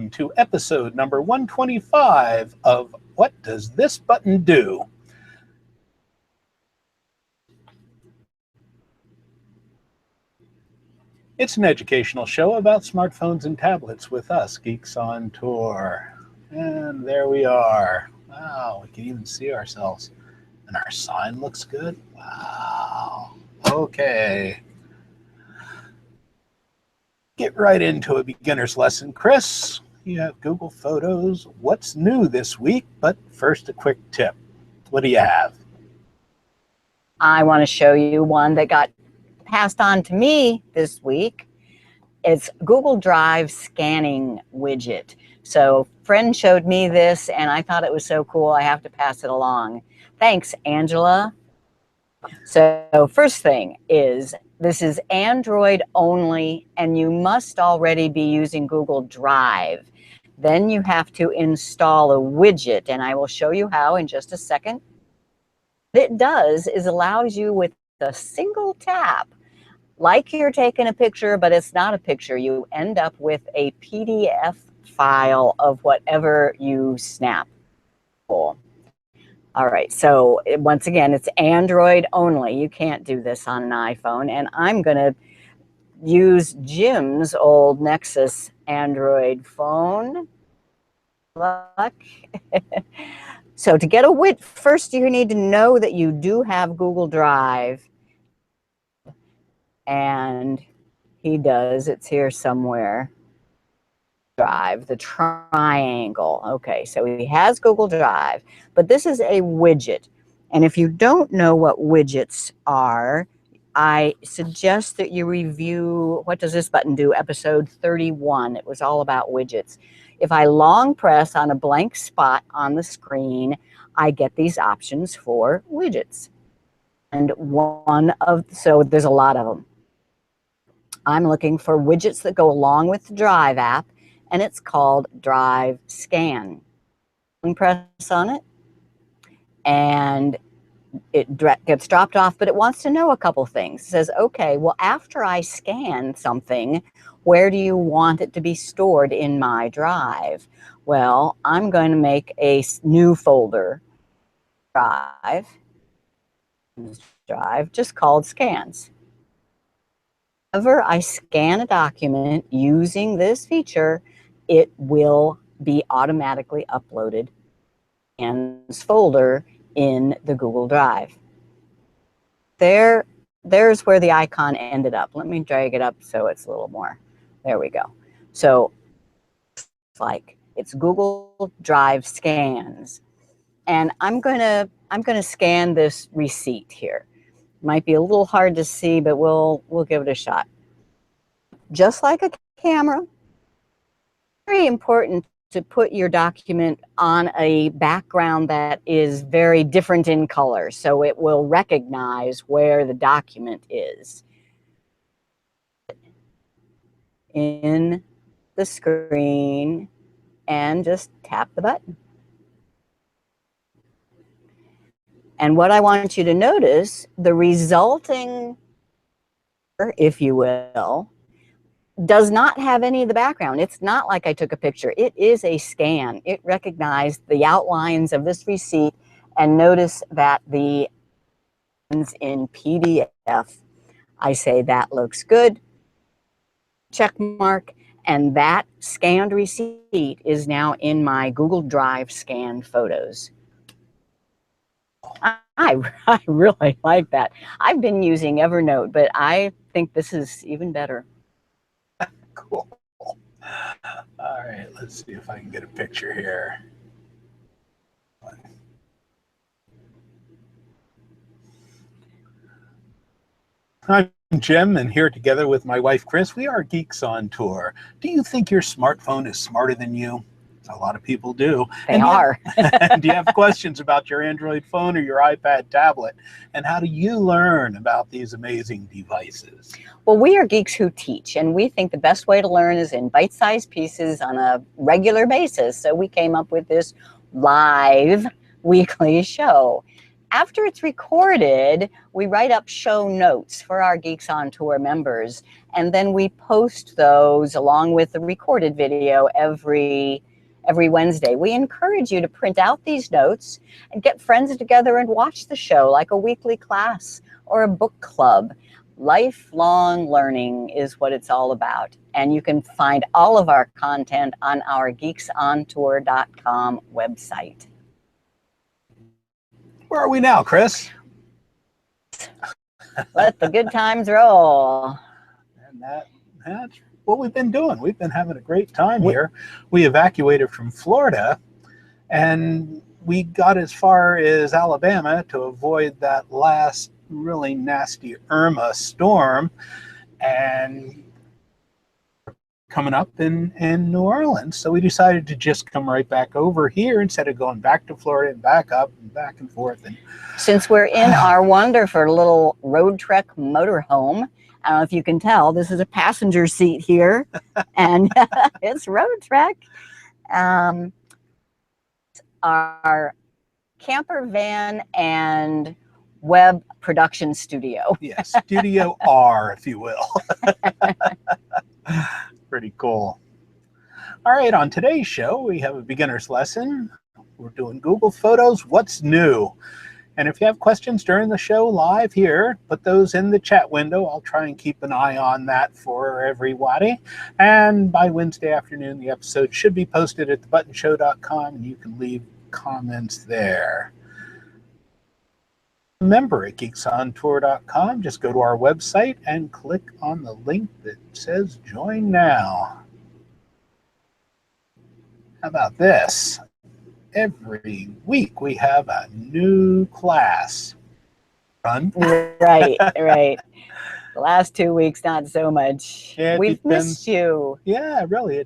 welcome to episode number 125 of What Does This Button Do? It's an educational show about smartphones and tablets with us, Geeks on Tour. And there we are. Wow, we can even see ourselves. And our sign looks good. Wow. Okay. Get right into a beginner's lesson, Chris. You have Google Photos. What's new this week? But first, a quick tip. What do you have? I want to show you one that got passed on to me this week. It's Google Drive scanning widget. So a friend showed me this and I thought it was so cool I have to pass it along. Thanks, Angela. So first thing is, this is Android only and you must already be using Google Drive. Then you have to install a widget and I will show you how in just a second. What it does is allows you with a single tap, like you're taking a picture, but it's not a picture. You end up with a PDF file of whatever you snap. Cool. All right, so once again, it's Android only. You can't do this on an iPhone. And I'm going to use Jim's old Nexus Android phone. Luck. So to get a widget, first you need to know that you do have Google Drive. And he does. It's here somewhere. Drive, the triangle. Okay, so he has Google Drive, but this is a widget. And if you don't know what widgets are, I suggest that you review What Does This Button Do? Episode 31. It was all about widgets. If I long press on a blank spot on the screen, I get these options for widgets. And so there's a lot of them. I'm looking for widgets that go along with the Drive app, and it's called Drive Scan. Press on it, and it gets dropped off, but it wants to know a couple things. It says, okay, well, after I scan something, where do you want it to be stored in my Drive? Well, I'm going to make a new folder, Drive, just called Scans. Whenever I scan a document using this feature, it will be automatically uploaded in this folder in the Google Drive. There's where the icon ended up. Let me drag it up so it's a little more. There we go. So it's like it's Google Drive Scans. And I'm gonna scan this receipt here. Might be a little hard to see, but we'll give it a shot. Just like a camera, very important to put your document on a background that is very different in color, so it will recognize where the document is in the screen and just tap the button. And what I want you to notice, the resulting, if you will, does not have any of the background. It's not like I took a picture. It is a scan. It recognized the outlines of this receipt, and notice that the ones in PDF, I say that looks good, check mark, and that scanned receipt is now in my Google Drive scanned photos. I really like that. I've been using Evernote, but I think this is even better. Cool. All right, let's see if I can get a picture here. I'm Jim, and here together with my wife, Chris, we are Geeks on Tour. Do you think your smartphone is smarter than you? A lot of people do. They are. Do you have questions about your Android phone or your iPad tablet? And how do you learn about these amazing devices? Well, we are geeks who teach, and we think the best way to learn is in bite-sized pieces on a regular basis. So we came up with this live weekly show. after it's recorded, we write up show notes for our Geeks on Tour members, and then we post those along with the recorded video every Wednesday. We encourage you to print out these notes and get friends together and watch the show like a weekly class or a book club. Lifelong learning is what it's all about. And you can find all of our content on our geeksontour.com website. Where are we now, Chris? Let the good times roll. And that's what we've been doing. We've been having a great time here. We evacuated from Florida, and we got as far as Alabama to avoid that last really nasty Irma storm, and coming up in New Orleans. So we decided to just come right back over here instead of going back to Florida and back up and back and forth. And since we're in our wonderful little road trek motorhome, I don't know if you can tell, this is a passenger seat here, and it's road trek. Our camper van and web production studio. Yes, Studio R, if you will. Pretty cool. All right, on today's show, we have a beginner's lesson. We're doing Google Photos, what's new? And if you have questions during the show live here, put those in the chat window. I'll try and keep an eye on that for everybody. And by Wednesday afternoon, the episode should be posted at thebuttonshow.com, and you can leave comments there. Remember, at geeksontour.com, just go to our website and click on the link that says Join Now. How about this? Every week we have a new class. Fun? Right. The last 2 weeks, not so much. Yeah, we've missed you. Yeah, really.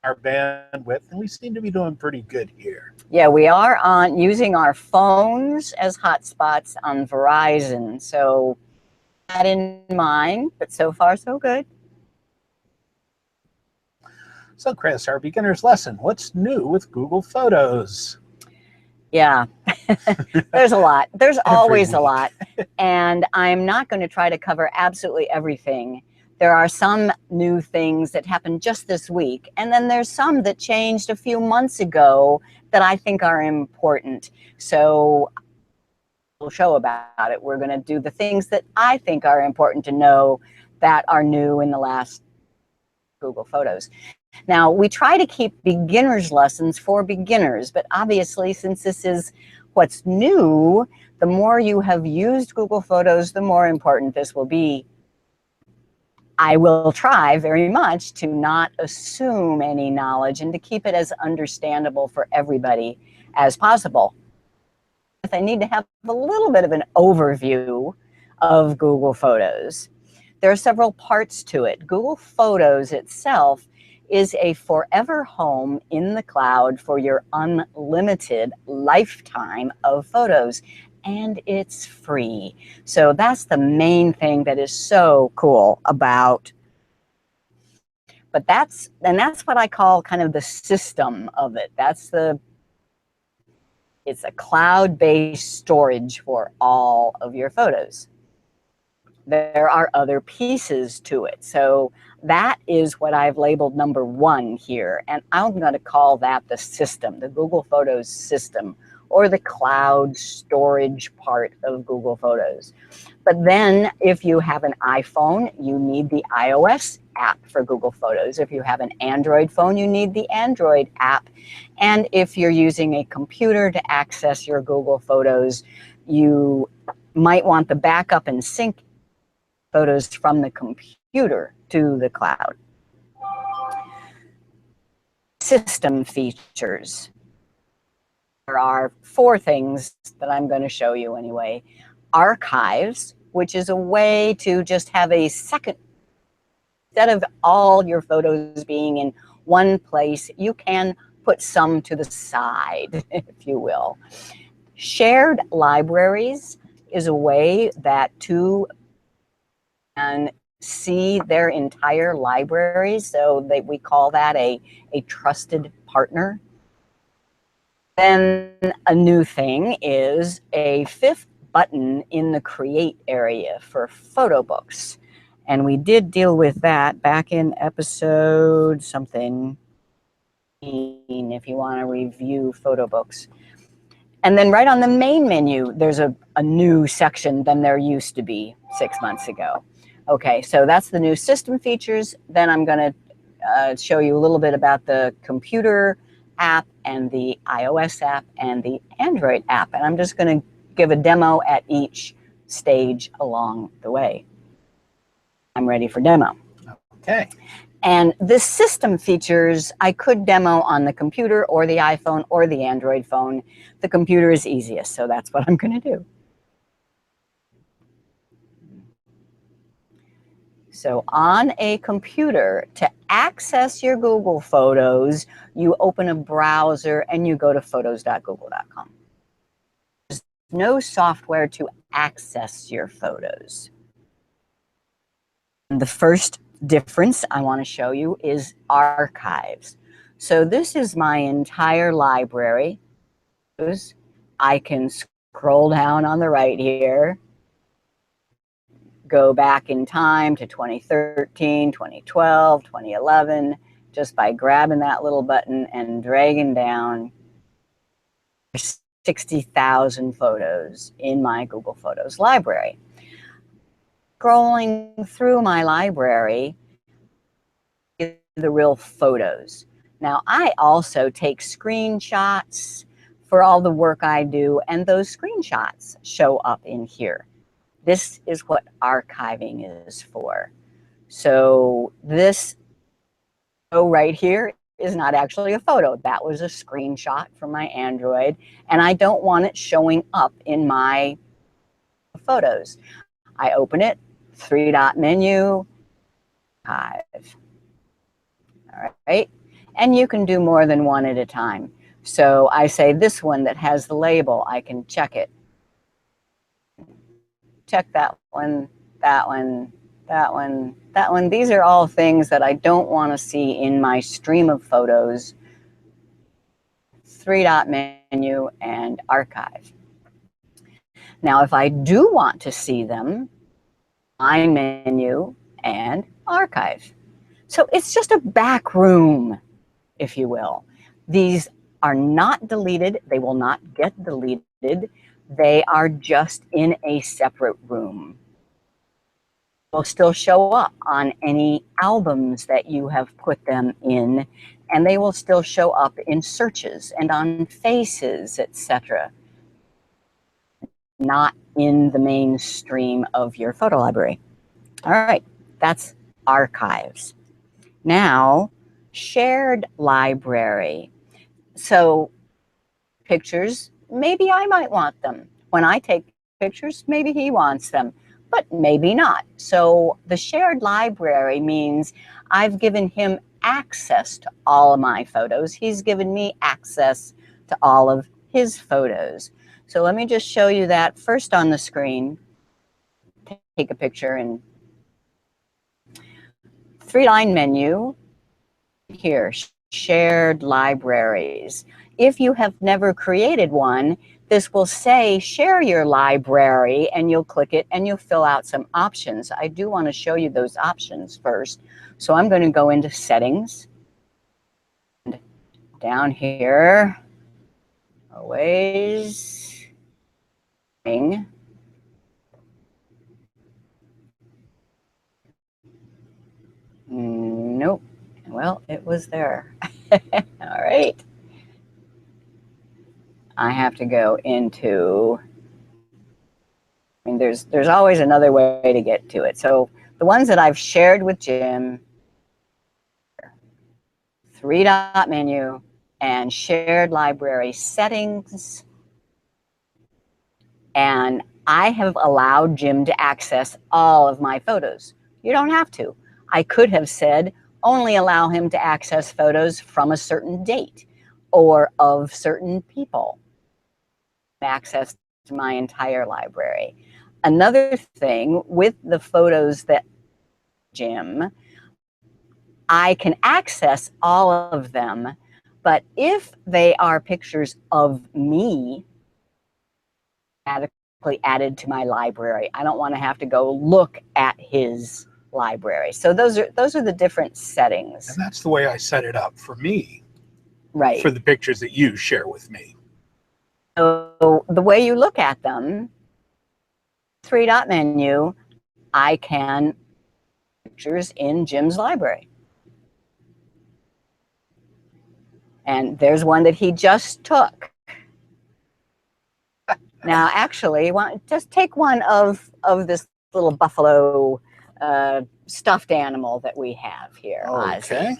Our bandwidth, and we seem to be doing pretty good here. Yeah, we are using our phones as hotspots on Verizon, so that in mind, but so far so good. So Chris, our beginner's lesson, what's new with Google Photos? Yeah, there's a lot. There's always a lot, and I'm not going to try to cover absolutely everything. There are some new things that happened just this week, and then there's some that changed a few months ago that I think are important. So we'll show about it. We're going to do the things that I think are important to know that are new in the last Google Photos. Now, we try to keep beginners lessons for beginners, but obviously, since this is what's new, the more you have used Google Photos, the more important this will be. I will try very much to not assume any knowledge and to keep it as understandable for everybody as possible. If I need to have a little bit of an overview of Google Photos, there are several parts to it. Google Photos itself is a forever home in the cloud for your unlimited lifetime of photos. And it's free. So that's the main thing that is so cool about. But that's what I call kind of the system of it. It's a cloud-based storage for all of your photos. There are other pieces to it. So that is what I've labeled number 1 here. And I'm going to call that the system, the Google Photos system, or the cloud storage part of Google Photos. But then if you have an iPhone, you need the iOS app for Google Photos. If you have an Android phone, you need the Android app. And if you're using a computer to access your Google Photos, you might want the backup and sync photos from the computer to the cloud. System features. There are 4 things that I'm going to show you anyway. Archives, which is a way to just have a second, instead of all your photos being in one place, you can put some to the side, if you will. Shared libraries is a way that two can see their entire library, so we call that a trusted partner. Then a new thing is a fifth button in the create area for photo books. And we did deal with that back in episode something, if you want to review photo books. And then right on the main menu, there's a new section than there used to be 6 months ago. Okay, so that's the new system features. Then I'm going to show you a little bit about the computer app and the iOS app and the Android app. And I'm just going to give a demo at each stage along the way. I'm ready for demo. Okay. And the system features, I could demo on the computer or the iPhone or the Android phone. The computer is easiest, so that's what I'm going to do. So on a computer, to access your Google Photos, you open a browser and you go to photos.google.com. There's no software to access your photos. The first difference I want to show you is archives. So this is my entire library. I can scroll down on the right here, go back in time to 2013, 2012, 2011, just by grabbing that little button and dragging down 60,000 photos in my Google Photos library. Scrolling through my library, the real photos. Now, I also take screenshots for all the work I do, and those screenshots show up in here. This is what archiving is for. So this photo right here is not actually a photo. That was a screenshot from my Android, and I don't want it showing up in my photos. I open it, three-dot menu, archive. All right, and you can do more than one at a time. So I say this one that has the label, I can check it. Check that one, that one, that one, that one. These are all things that I don't want to see in my stream of photos. Three-dot menu and archive. Now, if I do want to see them, my menu and archive. So it's just a back room, if you will. These are not deleted. They will not get deleted. They are just in a separate room. They'll still show up on any albums that you have put them in, and they will still show up in searches and on faces, etc. Not in the mainstream of your photo library. All right, that's archives. Now, shared library. So pictures, maybe I might want them. When I take pictures, maybe he wants them, but maybe not. So the shared library means I've given him access to all of my photos. He's given me access to all of his photos. So let me just show you that first on the screen. Take a picture and three-line menu here, shared libraries. If you have never created one, this will say share your library, and you'll click it and you'll fill out some options. I do want to show you those options first. So I'm going to go into settings, and down here, always, nope. Well, it was there. All right. I have to go into, I mean, there's always another way to get to it. So the ones that I've shared with Jim, three-dot menu and shared library settings. And I have allowed Jim to access all of my photos. You don't have to. I could have said, only allow him to access photos from a certain date or of certain people. Access to my entire library. Another thing with the photos that Jim, I can access all of them, But if they are pictures of me automatically added to my library, I don't want to have to go look at his library. So those are the different settings. And that's the way I set it up for me, right? For the pictures that you share with me. So the way you look at them, three-dot menu, I can pictures in Jim's library. And there's one that he just took. Now, actually, just take one of this little buffalo stuffed animal that we have here, Okay.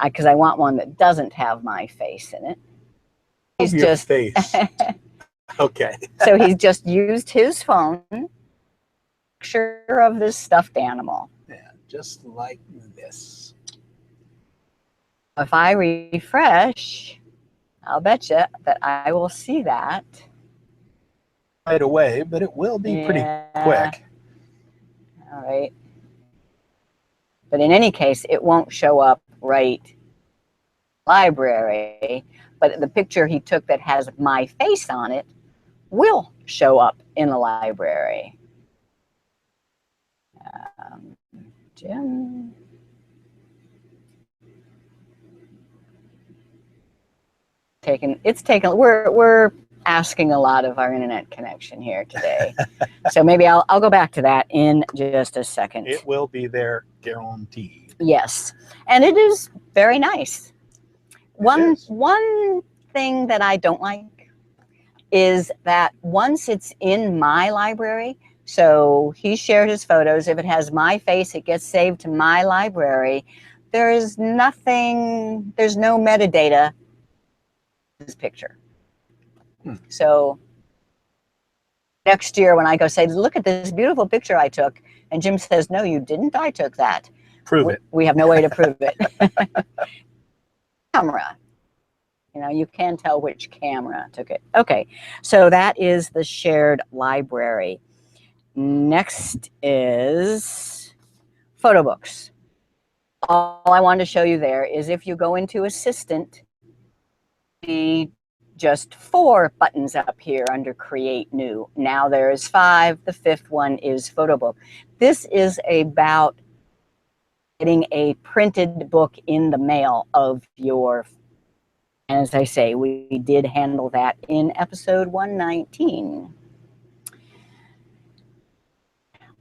Because I want one that doesn't have my face in it. He's your just face. Okay. So he's just used his phone, picture of this stuffed animal. Yeah, just like this. If I refresh, I'll bet you that I will see that right away, but it will be pretty quick. All right. But in any case, it won't show up right library, but the picture he took that has my face on it will show up in the library. Jim. We're asking a lot of our internet connection here today. So maybe I'll go back to that in just a second. It will be there, guaranteed. Yes. And it is very nice. One thing that I don't like is that once it's in my library, so he shared his photos, if it has my face, it gets saved to my library. There's no metadata in this picture. So next year when I go say, look at this beautiful picture I took, and Jim says, no, you didn't, I took that. Prove it. We have no way to prove it. Camera. You can tell which camera took it. Okay, so that is the shared library. Next is photo books. All I wanted to show you there is if you go into Assistant, just 4 buttons up here under Create New. Now there's 5. The 5th one is Photo Book. This is about getting a printed book in the mail of your. And as I say, we did handle that in episode 119.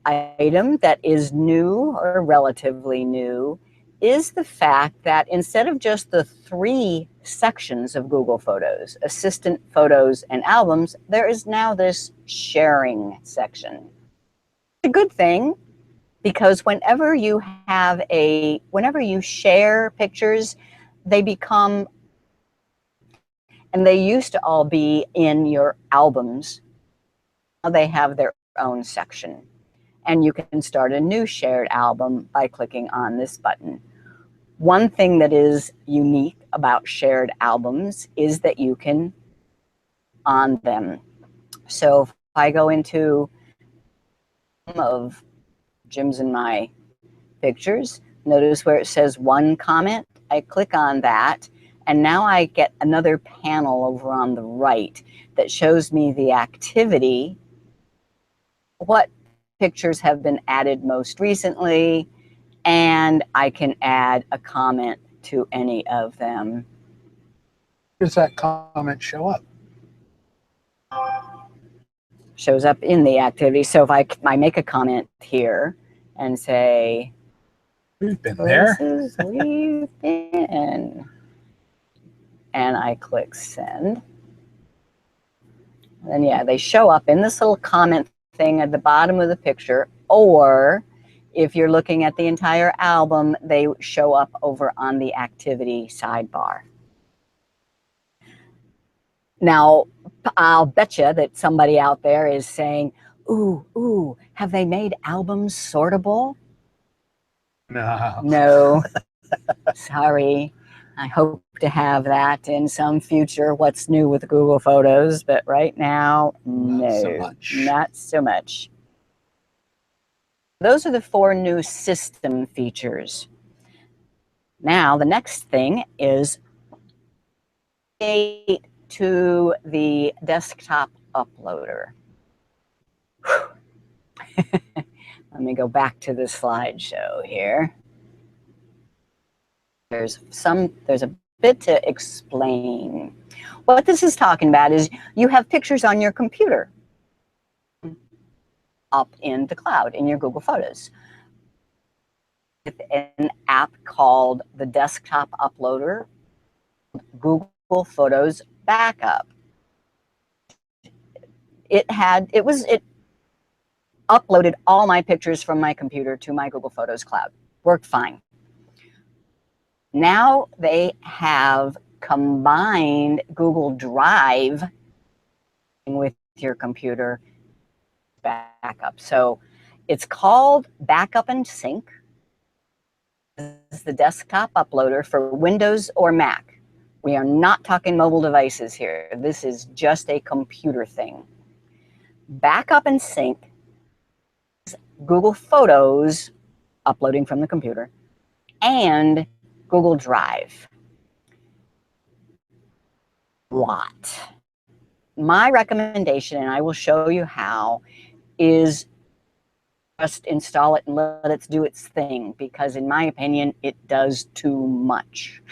Item that is new or relatively new is the fact that instead of just the 3 sections of Google Photos, Assistant, Photos, and Albums, there is now this sharing section. It's a good thing because whenever you share pictures, they become, and they used to all be in your albums. Now they have their own section. And you can start a new shared album by clicking on this button. One thing that is unique about shared albums is that you can on them. So if I go into some of Jim's and my pictures, notice where it says 1 comment. I click on that, and now I get another panel over on the right that shows me the activity, what pictures have been added most recently, and I can add a comment to any of them. Does that comment show up? Shows up in the activity. So if I make a comment here and say, we've been there. We've been, and I click send, then yeah, they show up in this little comment thing at the bottom of the picture, or if you're looking at the entire album, they show up over on the activity sidebar. Now, I'll bet you that somebody out there is saying, ooh, have they made albums sortable? No. Sorry. I hope to have that in some future, what's new with Google Photos, but right now, no, not so much. Those are the 4 new system features. Now, the next thing is to the desktop uploader. Let me go back to the slideshow here. There's a bit to explain. What this is talking about is you have pictures on your computer up in the cloud in your Google Photos. With an app called the Desktop Uploader, Google Photos Backup. It uploaded all my pictures from my computer to my Google Photos cloud. Worked fine. Now they have combined Google Drive with your computer backup. So it's called Backup and Sync. This is the desktop uploader for Windows or Mac. We are not talking mobile devices here. This is just a computer thing. Backup and Sync is Google Photos uploading from the computer and Google Drive. My recommendation, and I will show you how, is just install it and let it do its thing, because in my opinion, it does too much.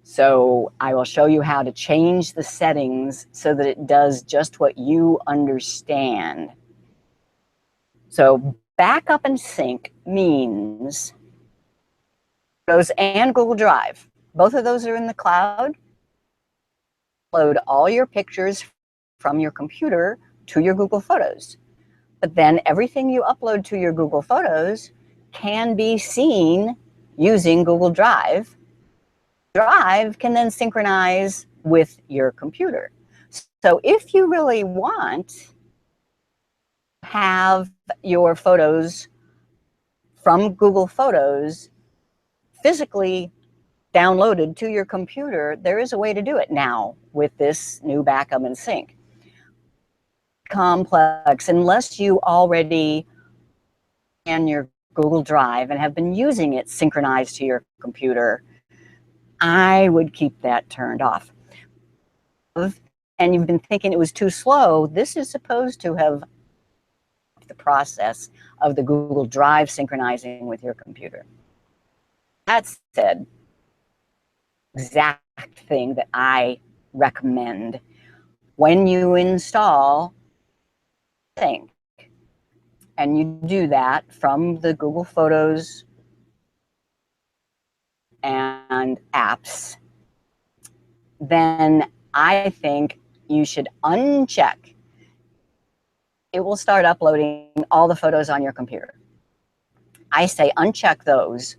So I will show you how to change the settings so that it does just what you understand. So backup and sync means Photos and Google Drive. Both of those are in the cloud. Upload all your pictures from your computer to your Google Photos. But then everything you upload to your Google Photos can be seen using Google Drive. Drive can then synchronize with your computer. So if you really want to have your photos from Google Photos physically downloaded to your computer, there is a way to do it now with this new backup and sync. Complex, unless you already in your Google Drive and have been using it synchronized to your computer, I would keep that turned off. And you've been thinking it was too slow, this is supposed to have the process of the Google Drive synchronizing with your computer. That said, exact thing that I recommend when you install Sync, and you do that from the Google Photos and apps, then I think you should uncheck. It will start uploading all the photos on your computer. I say uncheck those,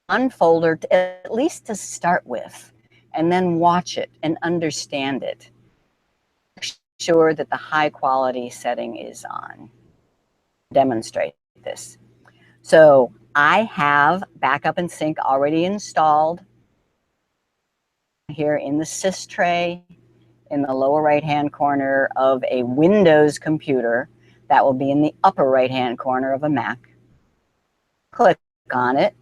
unfolder at least to start with, and then watch it and understand it. Make sure that the high quality setting is on. Demonstrate this. So I have backup and sync already installed here in the sys tray in the lower right hand corner of a Windows computer. That will be in the upper right hand corner of a Mac. Click on it.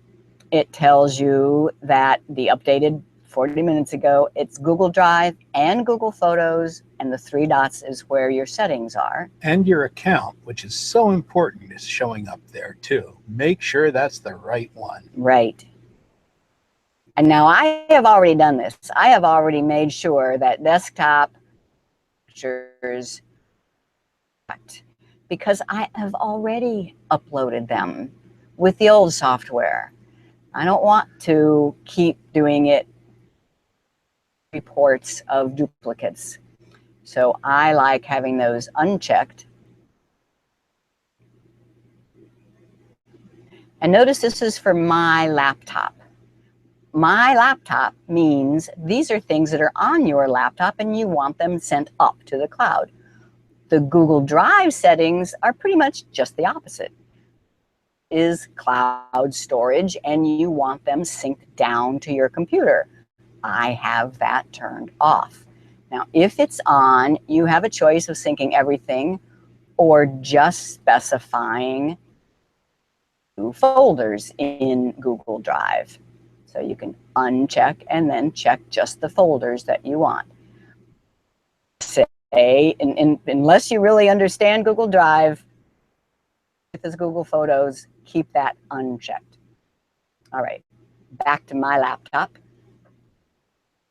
It tells you that the updated 40 minutes ago, it's Google Drive and Google Photos, and the 3 dots is where your settings are. And your account, which is so important, is showing up there too. Make sure that's the right one. Right. And now I have already done this. I have already made sure that desktop pictures, because I have already uploaded them with the old software. I don't want to keep doing it, reports of duplicates. So I like having those unchecked. And notice this is for my laptop. My laptop means these are things that are on your laptop and you want them sent up to the cloud. The Google Drive settings are pretty much just the opposite. Is cloud storage and you want them synced down to your computer. I have that turned off. Now, if it's on, you have a choice of syncing everything or just specifying 2 folders in Google Drive. So you can uncheck and then check just the folders that you want. Say, unless you really understand Google Drive, with this Google Photos, keep that unchecked. All right, back to my laptop.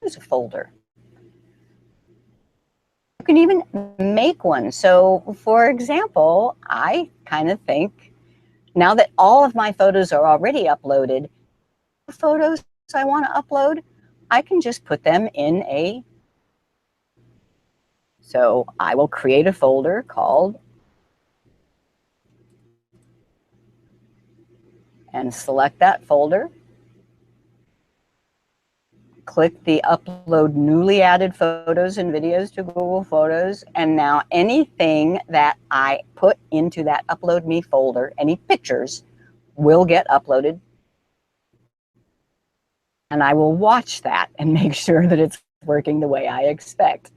Here's a folder. You can even make one. So for example, I kind of think now that all of my photos are already uploaded, the photos I want to upload, I can just put them in a, so I will create a folder called, and select that folder. Click the upload newly added photos and videos to Google Photos. And now anything that I put into that upload me folder, any pictures, will get uploaded. And I will watch that and make sure that it's working the way I expect.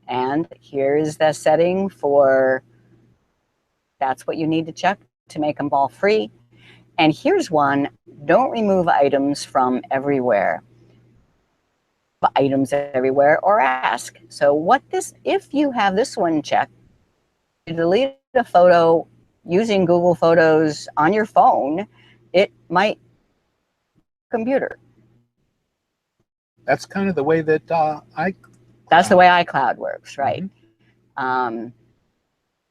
And here's the setting for, that's what you need to check to make them all free. And here's one, don't remove items from everywhere. Items everywhere or ask. So what this, if you have this one checked, you delete a photo using Google Photos on your phone, it might computer. That's kind of the way that That's the way iCloud works, right? Mm-hmm.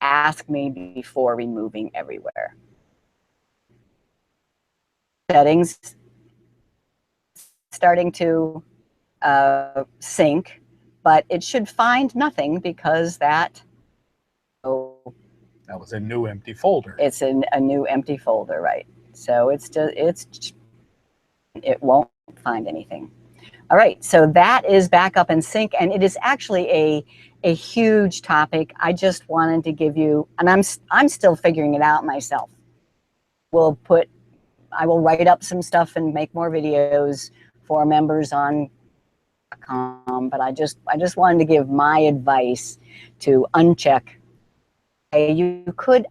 Ask me before removing everywhere. Settings starting to sync, but it should find nothing because that was a new empty folder. It's a new empty folder, right? So it's just it won't find anything. All right, so that is backup and sync, and it is actually a huge topic. I just wanted to give you, and I'm still figuring it out myself. I will write up some stuff and make more videos for members on but I just wanted to give my advice to uncheck. You could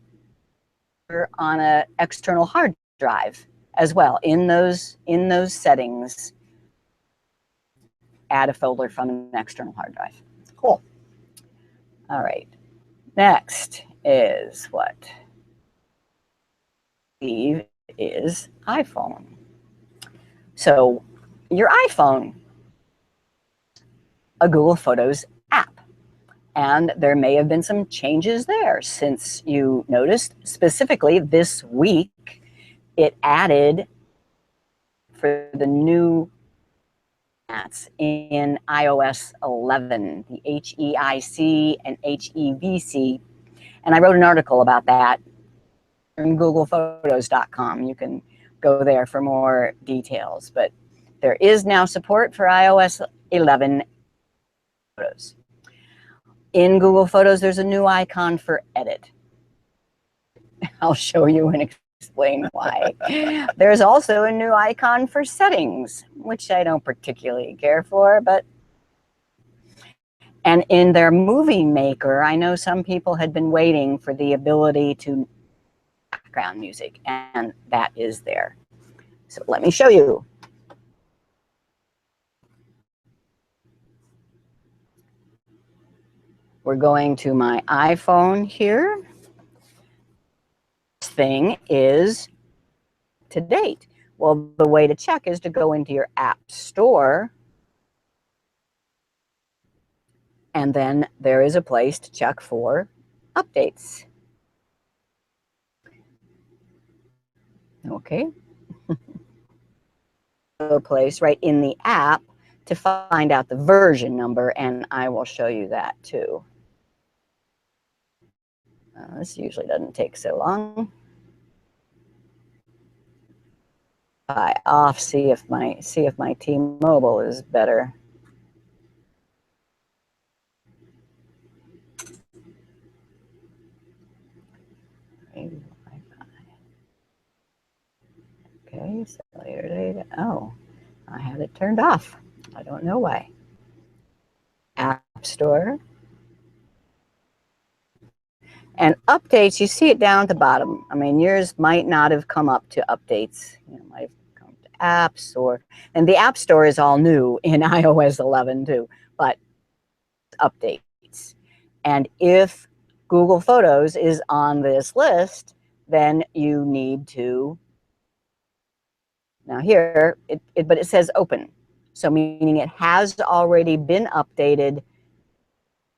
on an external hard drive as well. In those settings, add a folder from an external hard drive. Cool. All right. Next is what? Is iPhone. So your iPhone, a Google Photos app. And there may have been some changes there since you noticed. Specifically this week, it added for the new apps in iOS 11, the HEIC and HEVC. And I wrote an article about that from googlephotos.com. You can go there for more details. But there is now support for iOS 11 photos. In Google Photos, there's a new icon for edit. I'll show you and explain why. There's also a new icon for settings, which I don't particularly care for, but. And in their movie maker, I know some people had been waiting for the ability to background music, and that is there. So let me show you. We're going to my iPhone here. This thing is to date. Well, the way to check is to go into your app store. And then there is a place to check for updates. Okay. A place right in the app to find out the version number, and I will show you that too. This usually doesn't take so long. Off, see if my T-Mobile is better. Okay, cellular data. Oh, I had it turned off. I don't know why. App Store. And updates, you see it down at the bottom. I mean, yours might not have come up to updates. You know, might have come to App Store. And the App Store is all new in iOS 11 too, but updates. And if Google Photos is on this list, then you need to, now here, but it says open. So meaning it has already been updated,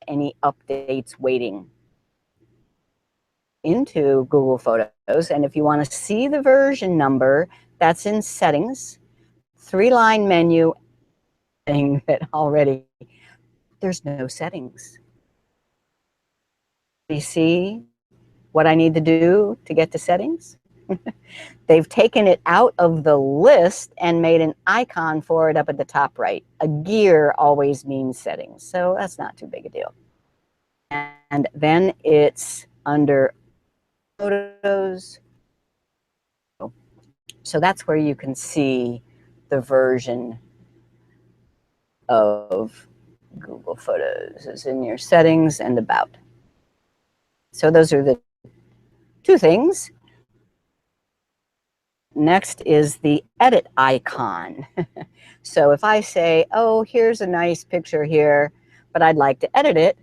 any updates waiting into Google Photos. And if you want to see the version number, that's in settings, 3-line menu, thing that already, there's no settings. You see what I need to do to get to settings? They've taken it out of the list and made an icon for it up at the top right. A gear always means settings, so that's not too big a deal. And then it's under photos. So that's where you can see the version of Google Photos. It's in your settings and about. So those are the two things. Next is the edit icon. So if I say, oh, here's a nice picture here, but I'd like to edit it,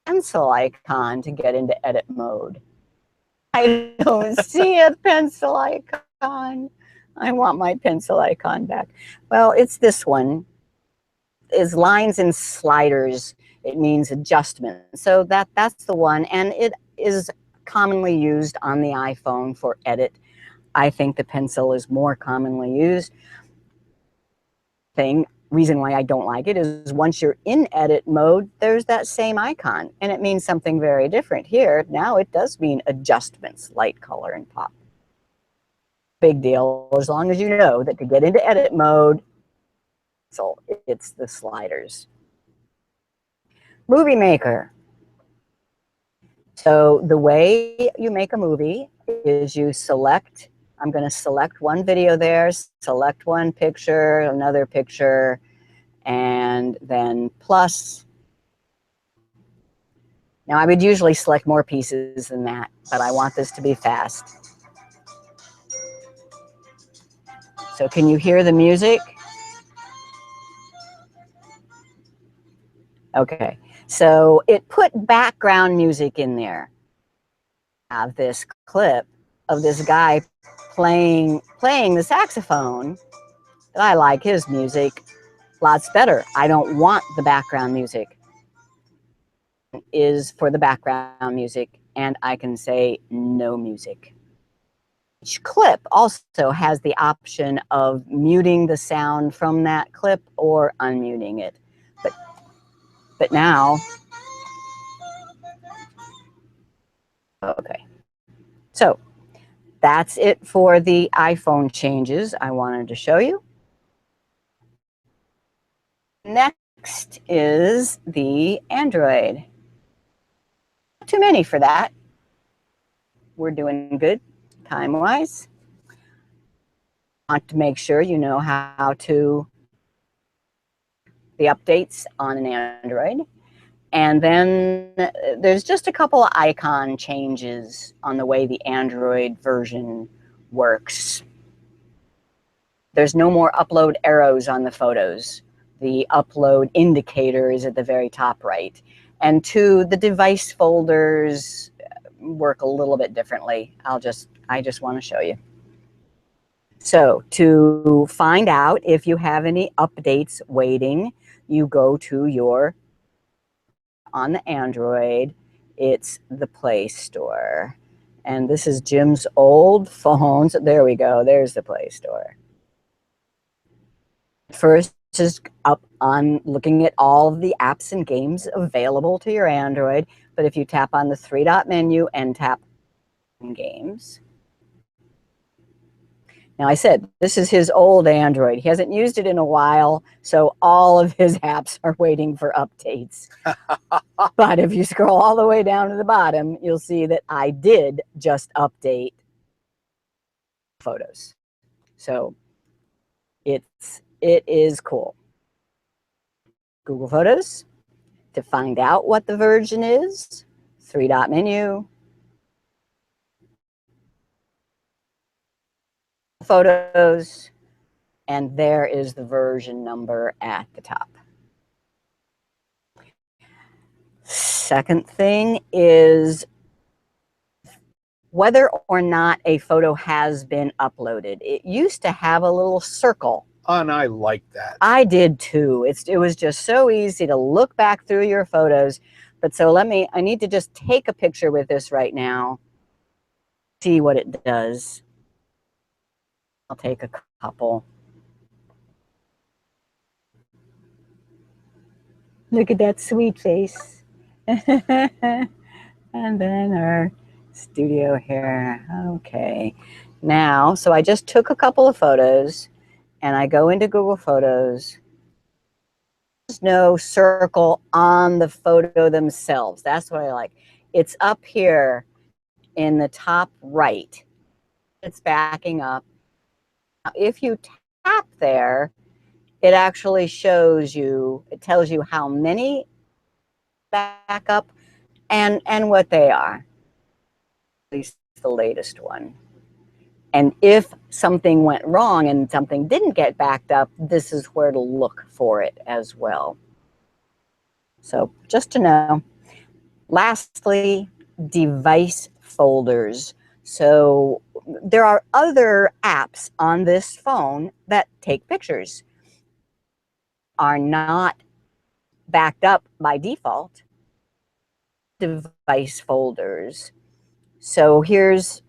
pencil icon to get into edit mode. I don't see a pencil icon. I want my pencil icon back. Well, it's this one. Is lines and sliders. It means adjustment. So that's the one, and it is commonly used on the iPhone for edit. I think the pencil is more commonly used. Reason why I don't like it is once you're in edit mode, there's that same icon, and it means something very different. Here, now it does mean adjustments, light, color, and pop. Big deal, as long as you know that to get into edit mode, so it's the sliders. Movie Maker. So the way you make a movie is you select, I'm going to select one video there, select one picture, another picture, and then plus. Now I would usually select more pieces than that, but I want this to be fast. So can you hear the music? Okay, so it put background music in there. I have this clip of this guy playing the saxophone, that I like his music lots better. I don't want the background music. Is for the background music, and I can say no music. Each clip also has the option of muting the sound from that clip or unmuting it. But now, okay. So that's it for the iPhone changes I wanted to show you. Next is the Android. Not too many for that. We're doing good time-wise. Want to make sure you know how to the updates on an Android. And then there's just a couple of icon changes on the way the Android version works. There's no more upload arrows on the photos. The upload indicator is at the very top right. And two, the device folders work a little bit differently. I just want to show you. So to find out if you have any updates waiting, you go to your, on the Android, it's the Play Store. And this is Jim's old phones. There we go. There's the Play Store. First is up on looking at all of the apps and games available to your Android. But if you tap on the 3-dot menu and tap on games. Now I said, this is his old Android. He hasn't used it in a while, so all of his apps are waiting for updates. But if you scroll all the way down to the bottom, you'll see that I did just update photos. So it is cool. Google Photos. To find out what the version is, 3-dot menu. photos, and there is the version number at the top. Second thing is whether or not a photo has been uploaded. It used to have a little circle. And I like that. I did too. It was just so easy to look back through your photos. But so I need to just take a picture with this right now, see what it does. I'll take a couple. Look at that sweet face. And then our studio here. Okay. Now, so I just took a couple of photos and I go into Google Photos. There's no circle on the photo themselves. That's what I like. It's up here in the top right. It's backing up. Now, if you tap there, it actually shows you, it tells you how many back up and what they are. At least the latest one. And if something went wrong and something didn't get backed up, this is where to look for it as well. So just to know. Lastly, device folders. So there are other apps on this phone that take pictures. Are not backed up by default. Device folders. So here's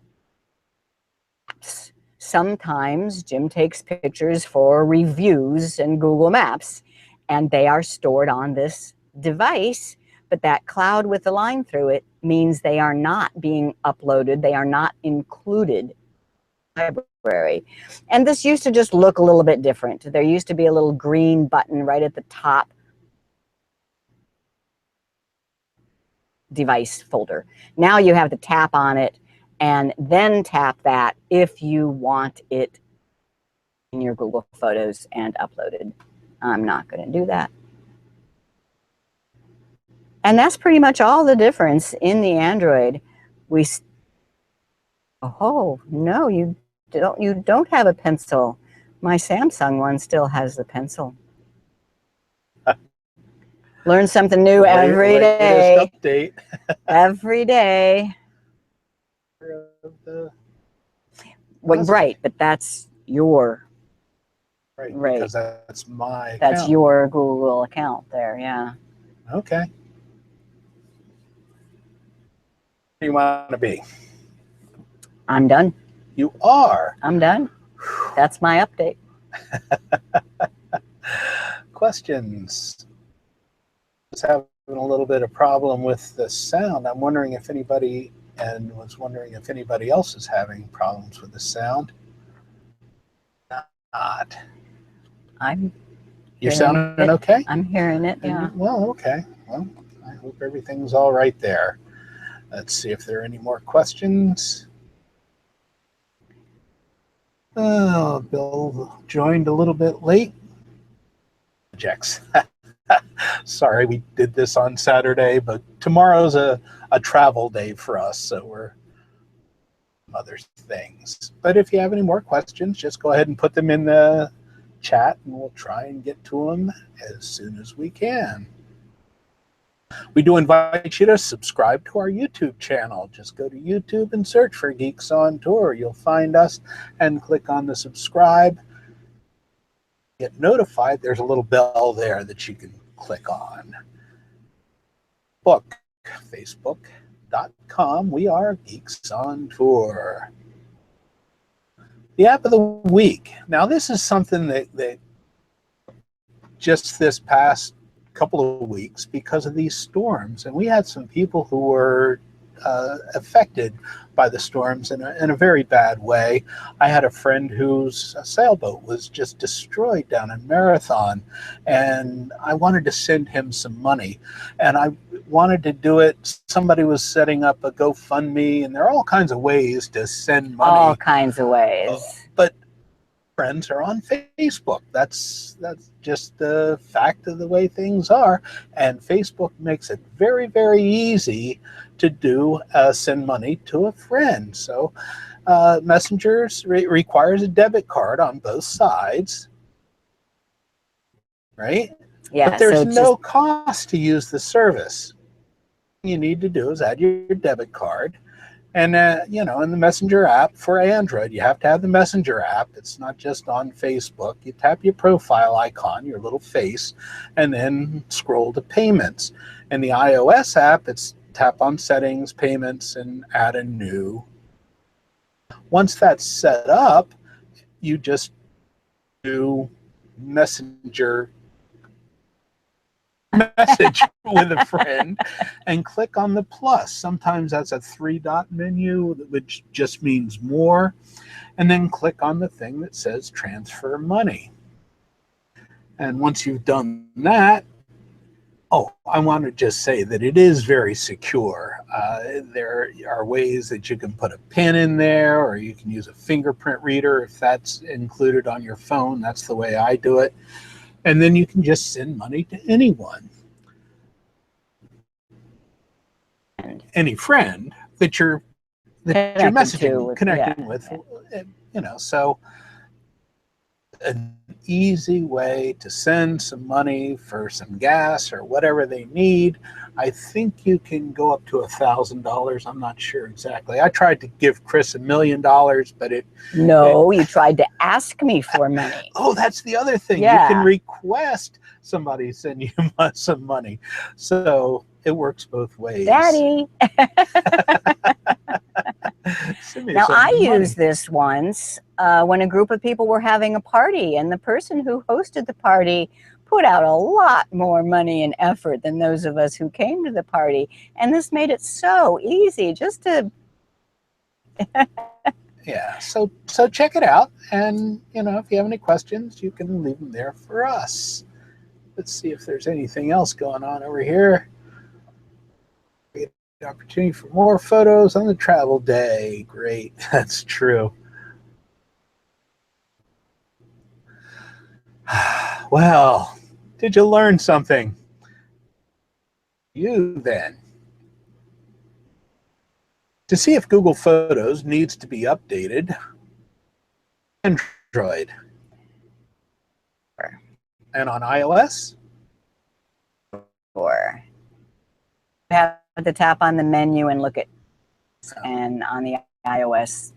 apps. Sometimes Jim takes pictures for reviews in Google Maps, and they are stored on this device, but that cloud with the line through it means they are not being uploaded. They are not included in the library. And this used to just look a little bit different. There used to be a little green button right at the top. Device folder. Now you have to tap on it and then tap that if you want it in your Google Photos and uploaded. I'm not going to do that. And that's pretty much all the difference in the Android. Oh, no, you don't have a pencil. My Samsung one still has the pencil. Learn something new every day. Update. Every day. Right, but that's your. Right, because that's my account. That's your Google account there, yeah. Okay. Where do you want to be? I'm done. You are? I'm done. That's my update. Questions? I was having a little bit of problem with the sound. I'm wondering if anybody, and was wondering if anybody else is having problems with the sound. Not. You're sounding okay? I'm hearing it, yeah. Well, okay. Well, I hope everything's all right there. Let's see if there are any more questions. Oh, Bill joined a little bit late. Projects. Sorry, we did this on Saturday, but tomorrow's a travel day for us, so we're other things. But if you have any more questions, just go ahead and put them in the chat, and we'll try and get to them as soon as we can. We do invite you to subscribe to our YouTube channel. Just go to YouTube and search for Geeks on Tour. You'll find us and click on the subscribe. Get notified. There's a little bell there that you can click on. Facebook.com. We are Geeks on Tour. The app of the week. Now, this is something that just this past couple of weeks, because of these storms, and we had some people who were affected by the storms in a very bad way. I had a friend whose sailboat was just destroyed down in Marathon, and I wanted to send him some money, and I wanted to do it. Somebody was setting up a GoFundMe, and there are all kinds of ways to send money. All kinds of ways. But friends are on Facebook. That's just the fact of the way things are, and Facebook makes it very, very easy to do send money to a friend. So Messengers requires a debit card on both sides, right? Yeah, but there's so no cost to use the service. All you need to do is add your debit card. And, you know, in the Messenger app for Android, you have to have the Messenger app. It's not just on Facebook. You tap your profile icon, your little face, and then scroll to payments. In the iOS app, it's tap on settings, payments, and add a new. Once that's set up, you just do Messenger message with a friend and click on the plus. Sometimes that's a 3-dot menu, which just means more, and then click on the thing that says transfer money. And once you've done that, oh, I want to just say that it is very secure. There are ways that you can put a pin in there, or you can use a fingerprint reader if that's included on your phone. That's the way I do it. And then you can just send money to anyone. Any friend that you're messaging, connecting with, you know. So an easy way to send some money for some gas or whatever they need. I think you can go up to $1,000. I'm not sure exactly. I tried to give Chris $1 million, but you tried to ask me for money. Oh, that's the other thing. Yeah. You can request somebody send you some money. So it works both ways. Daddy. Now, I used this once when a group of people were having a party, and the person who hosted the party put out a lot more money and effort than those of us who came to the party. And this made it so easy just to... Yeah, so check it out. And, you know, if you have any questions, you can leave them there for us. Let's see if there's anything else going on over here. We get the opportunity for more photos on the travel day. Great, that's true. Well, did you learn something? You then. To see if Google Photos needs to be updated, Android. And on iOS? Or you have to tap on the menu and look at, and on the iOS,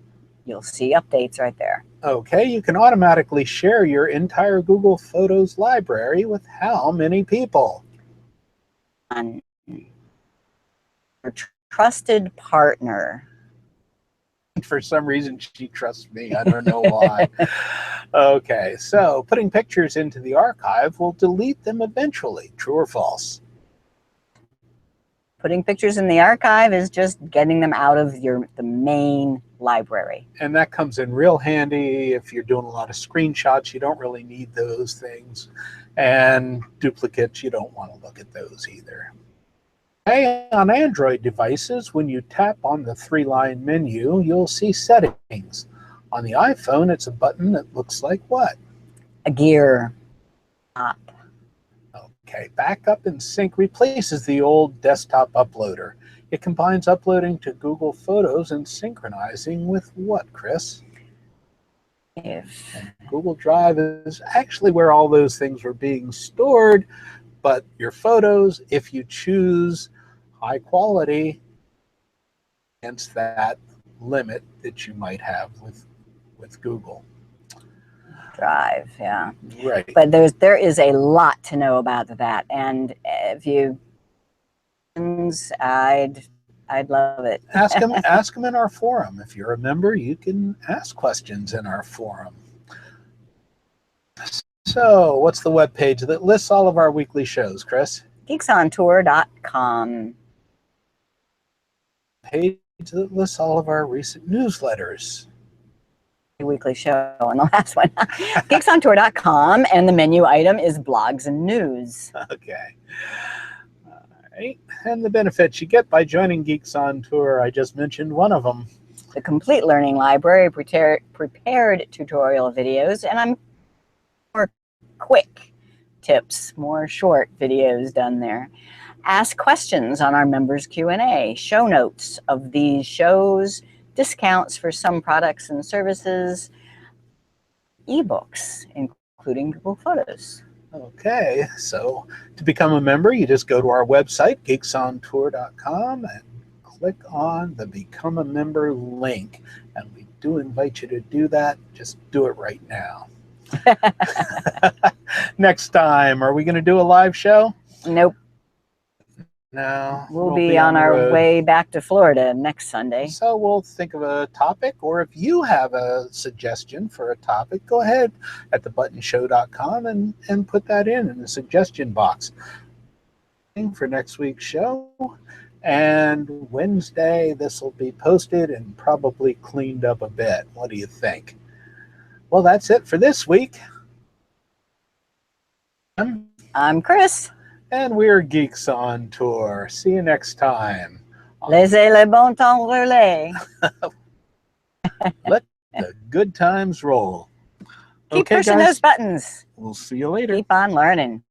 you'll see updates right there. Okay, you can automatically share your entire Google Photos library with how many people? On your trusted partner. For some reason, she trusts me. I don't know why. Okay, so putting pictures into the archive will delete them eventually. True or false? Putting pictures in the archive is just getting them out of the main library. And that comes in real handy if you're doing a lot of screenshots. You don't really need those things. And duplicates, you don't want to look at those either. Okay, on Android devices, when you tap on the 3-line menu, you'll see settings. On the iPhone, it's a button that looks like what? A gear up. Okay, Backup and Sync replaces the old desktop uploader. It combines uploading to Google Photos and synchronizing with what, Chris? And Google Drive is actually where all those things were being stored, but your photos, if you choose high quality, against that limit that you might have with Google Drive, yeah. Right. But there is a lot to know about that, and if you, I'd love it. ask them in our forum. If you're a member, you can ask questions in our forum. So, what's the web page that lists all of our weekly shows, Chris? GeeksOnTour.com. Page that lists all of our recent newsletters. Weekly show on the last one. GeeksOnTour.com, and the menu item is blogs and news. Okay. All right. And the benefits you get by joining Geeks on Tour, I just mentioned one of them. The complete learning library, prepared tutorial videos, and I'm more quick tips, more short videos done there. Ask questions on our members Q&A, show notes of these shows, discounts for some products and services, ebooks, including Google Photos. Okay, so to become a member, you just go to our website, geeksontour.com, and click on the Become a Member link. And we do invite you to do that. Just do it right now. Next time, are we going to do a live show? Nope. No. We'll be on our way back to Florida next Sunday. So we'll think of a topic, or if you have a suggestion for a topic, go ahead at thebuttonshow.com and put that in the suggestion box for next week's show. And Wednesday, this will be posted and probably cleaned up a bit. What do you think? Well, that's it for this week. I'm Chris. And we're Geeks on Tour. See you next time. Laissez le bon temps rouler. Let the good times roll. Keep pushing those buttons. We'll see you later. Keep on learning.